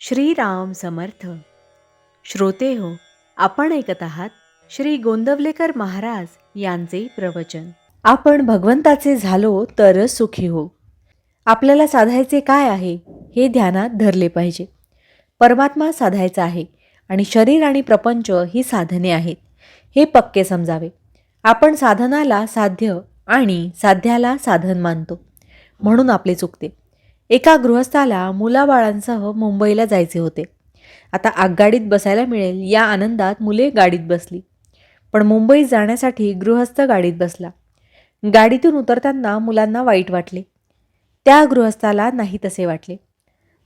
श्रीराम समर्थ. श्रोते हो, आपण ऐकत आहात श्री गोंदवलेकर महाराज यांचे प्रवचन. आपण भगवंताचे झालो तरच सुखी हो. आपल्याला साधायचे काय आहे हे ध्यानात धरले पाहिजे. परमात्मा साधायचा आहे आणि शरीर आणि प्रपंच ही साधने आहेत हे पक्के समजावे. आपण साधनाला साध्य आणि साध्याला साधन मानतो, म्हणून आपले चुकते. एका गृहस्थाला मुलाबाळांसह मुंबईला जायचे होते. आता आगगाडीत बसायला मिळेल या आनंदात मुले गाडीत बसली, पण मुंबईत जाण्यासाठी गृहस्थ गाडीत बसला. गाडीतून उतरताना मुलांना वाईट वाटले. त्या गृहस्थाला नाही तसे वाटले.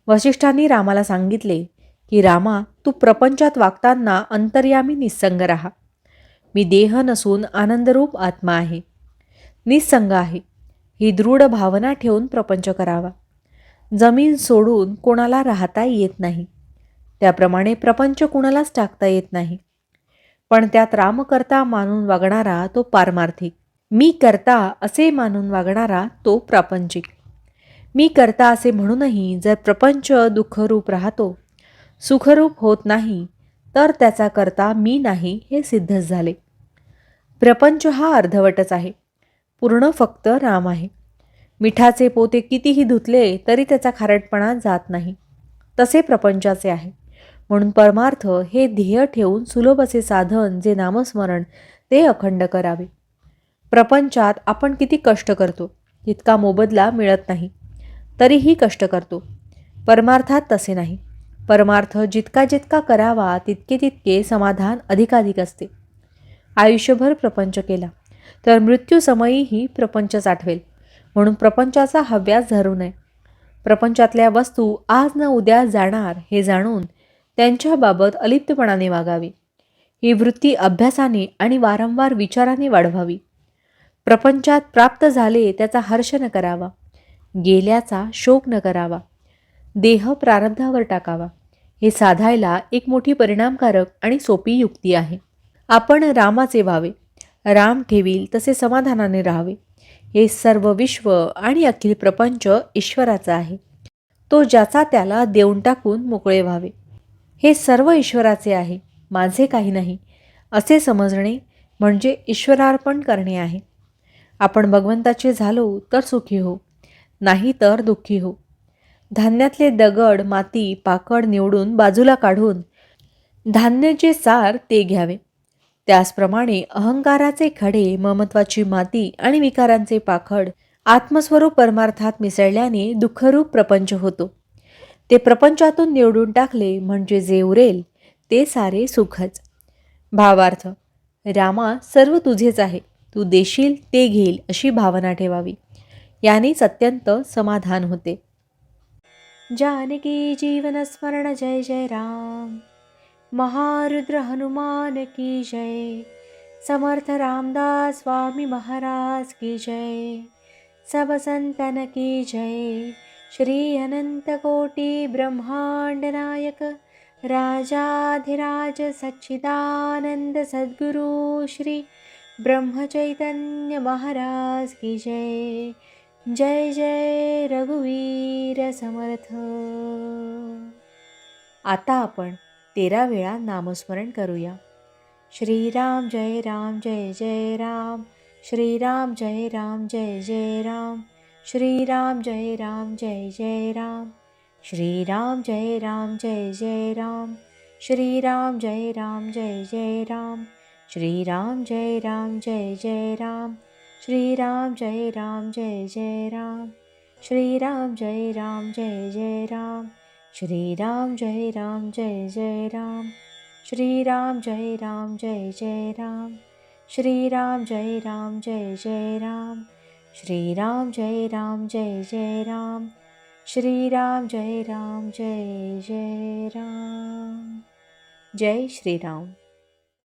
वसिष्ठांनी रामाला सांगितले की रामा, तू प्रपंचात वागताना अंतर्यामी निस्संग राहा. मी देह नसून आनंदरूप आत्मा आहे, निस्संग आहे. ही दृढ भावना ठेवून प्रपंच करावा. जमीन सोडून कोणाला राहता येत नाही, त्याप्रमाणे प्रपंच कुणालाच टाकता येत नाही. पण त्यात रामकर्ता मानून वागणारा तो पारमार्थिक, मी करता असे मानून वागणारा तो प्रापंचिक. मी करता असे म्हणूनही जर प्रपंच दुःखरूप राहतो, सुखरूप होत नाही, तर त्याचा करता मी नाही हे सिद्धच झाले. प्रपंच हा अर्धवटच आहे, पूर्ण फक्त राम आहे. मिठाचे पोते कितीही धुतले तरी त्याचा खारटपणा जात नाही, तसे प्रपंचाचे आहे. म्हणून परमार्थ हे ध्येय ठेवून सुलभ असे साधन जे नामस्मरण ते अखंड करावे. प्रपंचात आपण किती कष्ट करतो तितका मोबदला मिळत नाही, तरीही कष्ट करतो. परमार्थात तसे नाही. परमार्थ जितका जितका करावा तितके तितके समाधान अधिकाधिक असते. आयुष्यभर प्रपंच केला तर मृत्यूसमयीही प्रपंचच आठवेल, म्हणून प्रपंचाचा हव्यास धरू नये. प्रपंचातल्या वस्तू आज न उद्या जाणार हे जाणून त्यांच्याबाबत अलिप्तपणाने वागावे. ही वृत्ती अभ्यासाने आणि वारंवार विचाराने वाढवावी. प्रपंचात प्राप्त झाले त्याचा हर्ष न करावा, गेल्याचा शोक न करावा, देह प्रारब्धावर टाकावा. हे साधायला एक मोठी परिणामकारक आणि सोपी युक्ती आहे. आपण रामाचे व्हावे, राम ठेवील तसे समाधानाने राहावे. हे सर्व विश्व आणि अखिल प्रपंच ईश्वराचा आहे, तो ज्याचा त्याला देऊन टाकून मोकळे व्हावे. हे सर्व ईश्वराचे आहे, माझे काही नाही असे समजणे म्हणजे ईश्वरार्पण करणे आहे. आपण भगवंताचे झालो तर सुखी हो, नाही तर दुःखी हो. धान्यातले दगड, माती, पाकड निवडून बाजूला काढून धान्य जे सार ते घ्यावे. त्याचप्रमाणे अहंकाराचे खडे, ममत्वाची माती आणि विकारांचे पाखड आत्मस्वरूप परमार्थात मिसळल्याने दुःखरूप प्रपंच होतो. ते प्रपंचातून निवडून टाकले म्हणजे जे उरेल ते सारे सुखच. भावार्थ, रामा, सर्व तुझेच आहे, तू देशील ते घेईल अशी भावना ठेवावी. यानेच अत्यंत समाधान होते. जानकी जीवन स्मरण जय जय राम. महारुद्र हनुमान की जय. समर्थ रामदास स्वामी महाराज की जय. सब संतन की जय. श्री अनंत कोटि ब्रह्मांड नायक राजाधिराज सच्चिदानंद सद्गुरु श्री ब्रह्मचैतन्य महाराज की जय. जय जय रघुवीर समर्थ. आता आपण 13 वेळा नामस्मरण करूया. श्रीराम जय राम जय जय राम. श्रीराम जय राम जय जय राम. श्रीराम जय राम जय जय राम. श्रीराम जय राम जय जय राम. श्रीराम जय राम जय जय राम. श्रीराम जय राम जय जय राम. श्रीराम जय राम जय जय राम. श्रीराम जय राम जय जय राम. श्रीराम जय राम जय जय राम. श्रीराम जय राम जय जय राम. श्रीराम जय राम जय जय राम. श्रीराम जय राम जय जय राम. श्रीराम जय राम जय जय राम. जय श्रीराम.